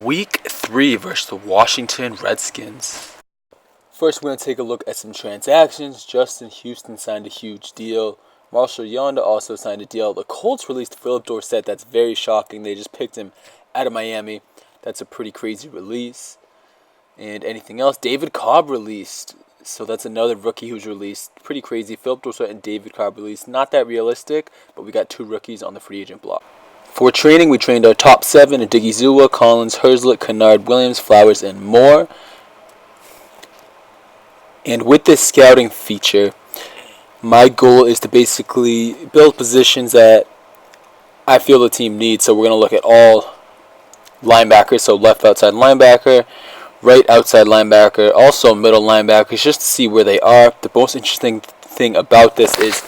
Week 3 versus the Washington Redskins. First, we're going to take a look at some transactions. Justin Houston signed a huge deal. Marshall Yonda also signed a deal. The Colts released Philip Dorsett. That's very shocking. They just picked him out of Miami. That's a pretty crazy release. And anything else? David Cobb released. So that's another rookie who's released. Pretty crazy. Philip Dorsett and David Cobb released. Not that realistic, but we got 2 rookies on the free agent block. For training, we trained our top 7 in Diggy Zua, Collins, Herzlitt, Kennard, Williams, Flowers, and more. And with this scouting feature, my goal is to basically build positions that I feel the team needs. So we're going to look at all linebackers, so left outside linebacker, right outside linebacker, also middle linebackers, just to see where they are. The most interesting thing about this is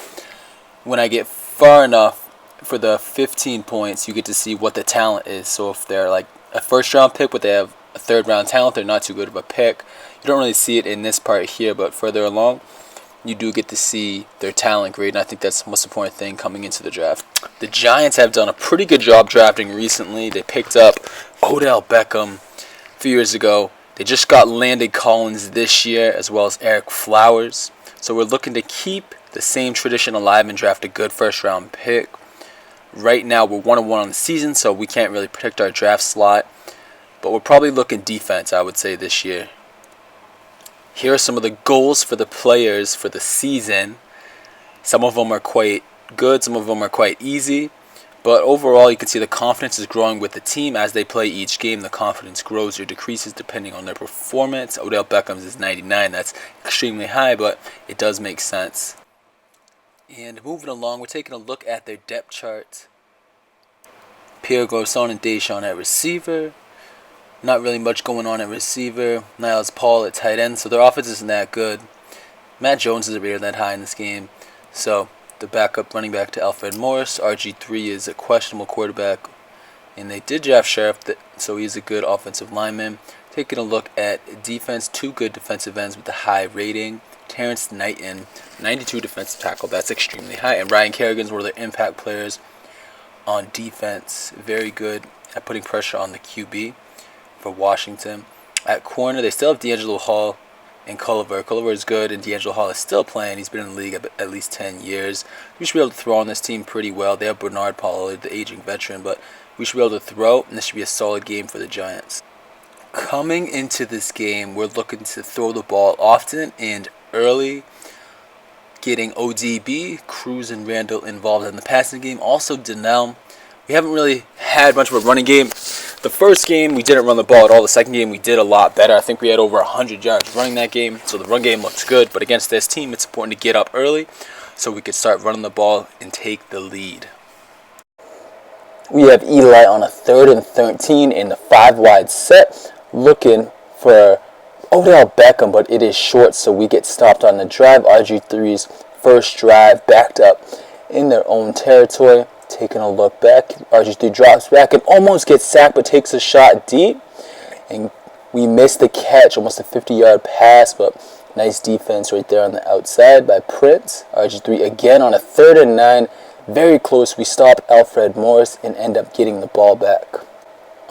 when I get far enough for the 15 points, you get to see what the talent is. So if they're like a first-round pick, but they have a third-round talent, they're not too good of a pick. You don't really see it in this part here, but further along, you do get to see their talent grade, and I think that's the most important thing coming into the draft. The Giants have done a pretty good job drafting recently. They picked up Odell Beckham a few years ago. They just got Landon Collins this year, as well as Eric Flowers. So we're looking to keep the same tradition alive and draft a good first-round pick. Right now, we're 1-1 on the season, so we can't really predict our draft slot. But we're probably looking defense, I would say, this year. Here are some of the goals for the players for the season. Some of them are quite good, some of them are quite easy. But overall, you can see the confidence is growing with the team as they play each game. The confidence grows or decreases depending on their performance. Odell Beckham's is 99. That's extremely high, but it does make sense. And moving along, we're taking a look at their depth chart. Pierre Garçon and Deshaun at receiver. Not really much going on at receiver. Niles Paul at tight end, so their offense isn't that good. Matt Jones isn't really that high in this game. So the backup running back to Alfred Morris. RG3 is a questionable quarterback. And they did draft Sheriff, so he's a good offensive lineman. Taking a look at defense, 2 good defensive ends with a high rating. Terrence Knighton, 92 defensive tackle. That's extremely high. And Ryan Kerrigan's one of their impact players on defense. Very good at putting pressure on the QB for Washington. At corner, they still have D'Angelo Hall and Culliver. Culliver is good, and D'Angelo Hall is still playing. He's been in the league at least 10 years. We should be able to throw on this team pretty well. They have Bernard Pollard, the aging veteran, but we should be able to throw, and this should be a solid game for the Giants. Coming into this game, we're looking to throw the ball often and early, getting ODB, Cruz, and Randall involved in the passing game. Also, Donnell. We haven't really had much of a running game. The first game, we didn't run the ball at all. The second game, we did a lot better. I think we had over 100 yards running that game, so the run game looks good. But against this team, it's important to get up early so we could start running the ball and take the lead. We have Eli on a 3rd and 13 in the 5-wide set, looking for Odell Beckham, but it is short, so we get stopped on the drive. RG3's first drive backed up in their own territory. Taking a look back, RG3 drops back and almost gets sacked, but takes a shot deep. And we missed the catch, almost a 50-yard pass, but nice defense right there on the outside by Prince. RG3 again on a 3rd and 9. Very close. We stop Alfred Morris and end up getting the ball back.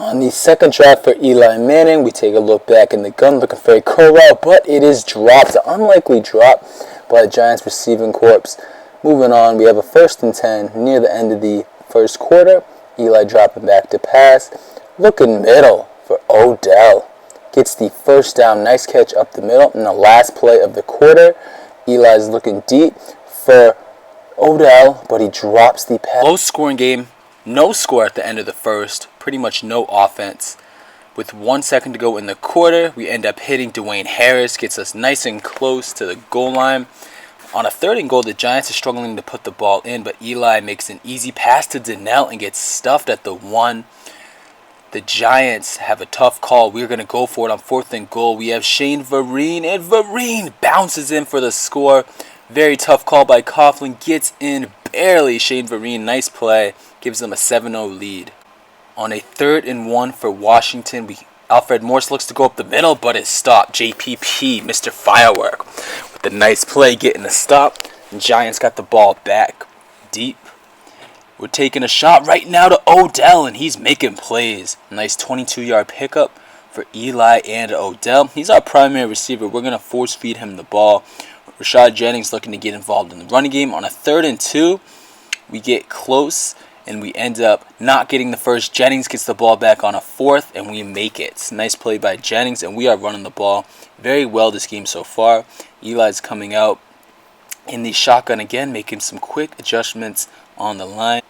On the second drive for Eli Manning, we take a look back in the gun, looking for a curl route, but it is dropped. An unlikely drop by the Giants receiving corps. Moving on, we have a 1st and 10 near the end of the first quarter. Eli dropping back to pass. Looking middle for Odell. Gets the first down. Nice catch up the middle in the last play of the quarter. Eli's looking deep for Odell, but he drops the pass. Low scoring game. No score at the end of the first. Pretty much no offense. With 1 second to go in the quarter, we end up hitting Dwayne Harris. Gets us nice and close to the goal line. On a 3rd and goal, the Giants are struggling to put the ball in, but Eli makes an easy pass to Donnell and gets stuffed at the 1. The Giants have a tough call. We're going to go for it on 4th and goal. We have Shane Vereen, and Vereen bounces in for the score. Very tough call by Coughlin. Gets in barely. Shane Vereen, nice play. Gives them a 7-0 lead. On a 3rd and 1 for Washington, Alfred Morris looks to go up the middle, but it's stopped. JPP, Mr. Firework, with the nice play getting the stop. The Giants got the ball back deep. We're taking a shot right now to Odell, and he's making plays. Nice 22-yard pickup for Eli and Odell. He's our primary receiver. We're going to force feed him the ball. Rashad Jennings looking to get involved in the running game. On a 3rd and 2, we get close, and we end up not getting the first. Jennings gets the ball back on a 4th, and we make it. Nice play by Jennings, and we are running the ball very well this game so far. Eli's coming out in the shotgun again, making some quick adjustments on the line.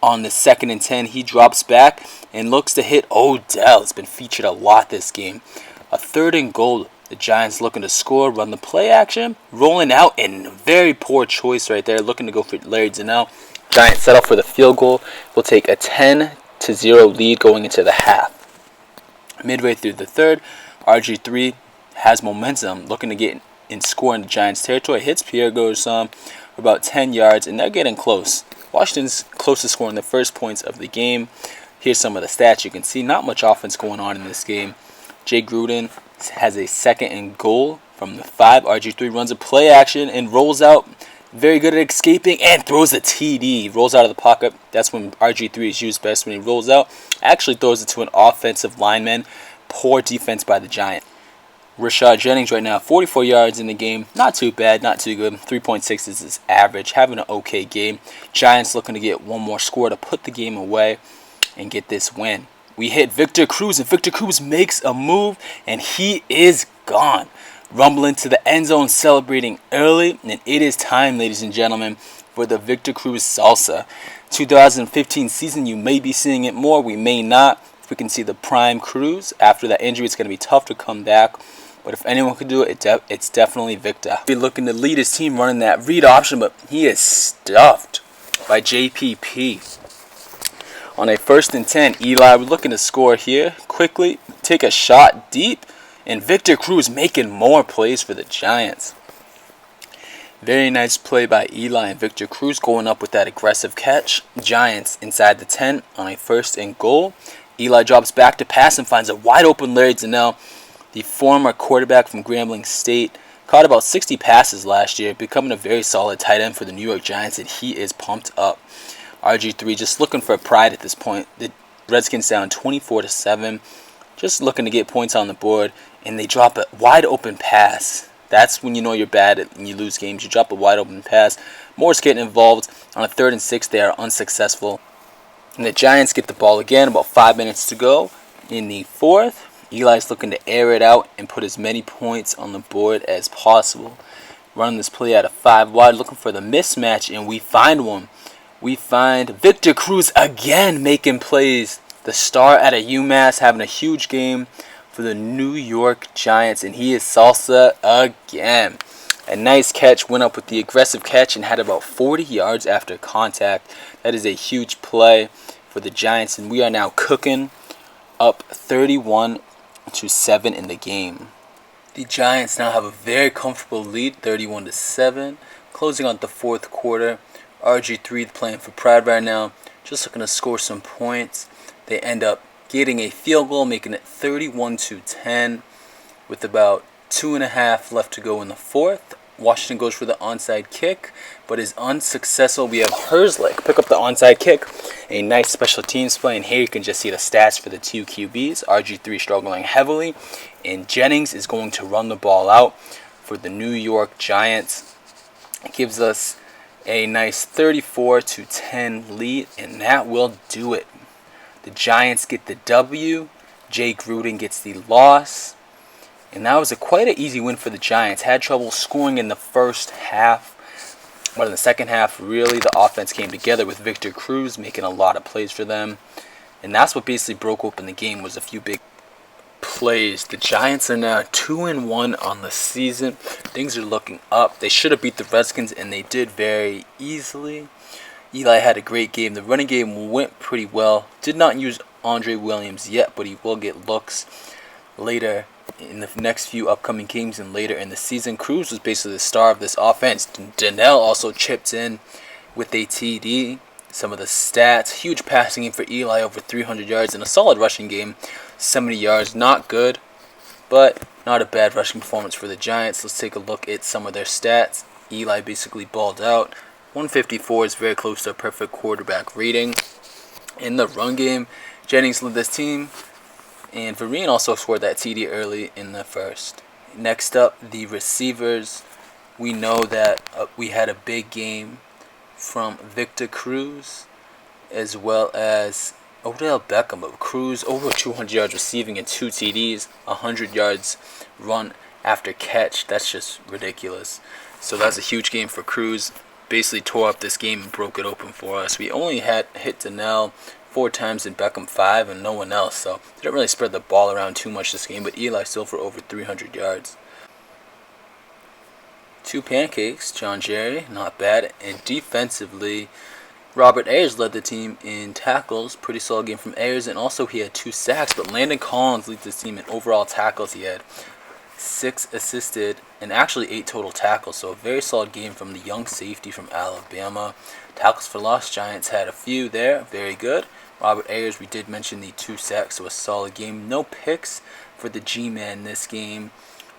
On the 2nd and 10, he drops back and looks to hit Odell. It's been featured a lot this game. A 3rd and goal. The Giants looking to score, run the play action, rolling out, and very poor choice right there. Looking to go for Larry Donnell. Giants settle for the field goal. We'll take a 10-0 lead going into the half. Midway through the 3rd, RG3 has momentum, looking to get and score in the Giants' territory. Hits Pierre Garçon for about 10 yards, and they're getting close. Washington's close to scoring the first points of the game. Here's some of the stats you can see. Not much offense going on in this game. Jay Gruden has a 2nd and goal from the 5. RG3 runs a play action and rolls out. Very good at escaping and throws a TD. Rolls out of the pocket. That's when RG3 is used best, when he rolls out. Actually throws it to an offensive lineman. Poor defense by the Giants. Rashad Jennings right now, 44 yards in the game. Not too bad, not too good. 3.6 is his average. Having an okay game. Giants looking to get one more score to put the game away and get this win. We hit Victor Cruz, and Victor Cruz makes a move, and he is gone. Rumbling to the end zone, celebrating early, and it is time, ladies and gentlemen, for the Victor Cruz salsa. 2015 season, you may be seeing it more, we may not. If we can see the prime Cruz after that injury, it's going to be tough to come back. But if anyone can do it, it's definitely Victor. He's looking to lead his team running that read option, but he is stuffed by JPP. On a 1st and 10, Eli, we're looking to score here. Quickly take a shot deep, and Victor Cruz making more plays for the Giants. Very nice play by Eli and Victor Cruz going up with that aggressive catch. Giants inside the 10 on a 1st and goal. Eli drops back to pass and finds a wide open Larry Donnell. The former quarterback from Grambling State caught about 60 passes last year, becoming a very solid tight end for the New York Giants, and he is pumped up. RG3 just looking for pride at this point. The Redskins down 24-7, just looking to get points on the board, and they drop a wide open pass. That's when you know you're bad and you lose games. You drop a wide open pass. Moore's getting involved. On a 3rd and 6, they are unsuccessful. And the Giants get the ball again, about 5 minutes to go in the 4th. Eli's looking to air it out and put as many points on the board as possible. Running this play out of 5 wide, looking for the mismatch, and we find one. We find Victor Cruz again making plays. The star out of UMass having a huge game for the New York Giants, and he is salsa again. A nice catch, went up with the aggressive catch and had about 40 yards after contact. That is a huge play for the Giants, and we are now cooking, up 31-7 in the game. The Giants now have a very comfortable lead, 31-7, closing out the 4th quarter. RG3 playing for pride right now, just looking to score some points. They end up getting a field goal, making it 31-10 with about 2.5 left to go in the 4th. Washington goes for the onside kick, but is unsuccessful. We have Herzlich pick up the onside kick. A nice special teams play, and here you can just see the stats for the 2 QBs. RG3 struggling heavily, and Jennings is going to run the ball out for the New York Giants. It gives us a nice 34-10 lead, and that will do it. The Giants get the W. Jay Gruden gets the loss. And that was quite an easy win for the Giants. Had trouble scoring in the first half. But in the second half, really, the offense came together with Victor Cruz making a lot of plays for them. And that's what basically broke open the game, was a few big plays. The Giants are now 2-1 on the season. Things are looking up. They should have beat the Redskins, and they did very easily. Eli had a great game. The running game went pretty well. Did not use Andre Williams yet, but he will get looks later in the next few upcoming games and later in the season. Cruz was basically the star of this offense. Donnell also chipped in with a TD. Some of the stats: huge passing game for Eli, over 300 yards, and a solid rushing game, 70 yards. Not good, but not a bad rushing performance for the Giants. Let's take a look at some of their stats. Eli basically balled out. 154 is very close to a perfect quarterback rating. In the run game, Jennings led this team, and Vereen also scored that TD early in the first. Next up, the receivers. We know that we had a big game from Victor Cruz as well as Odell Beckham. But Cruz over 200 yards receiving and 2 TDs, 100 yards run after catch. That's just ridiculous. So that's a huge game for Cruz. Basically tore up this game and broke it open for us. We only had hit Donnell 4 times and Beckham 5 and no one else. So they didn't really spread the ball around too much this game. But Eli still for over 300 yards. 2 pancakes, John Jerry, not bad. And defensively, Robert Ayers led the team in tackles. Pretty solid game from Ayers. And also he had 2 sacks. But Landon Collins leads this team in overall tackles. He had 6 assisted and actually 8 total tackles. So a very solid game from the young safety from Alabama. Tackles for loss, Giants had a few there. Very good. Robert Ayers, we did mention the 2 sacks. So a solid game. No picks for the G-Man this game.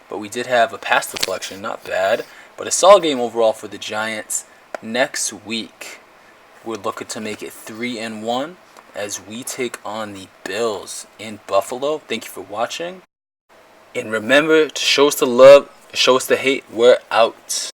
But we did have a pass deflection. Not bad. But a solid game overall for the Giants. Next week, we're looking to make it 3-1 as we take on the Bills in Buffalo. Thank you for watching. And remember to show us the love, show us the hate. We're out.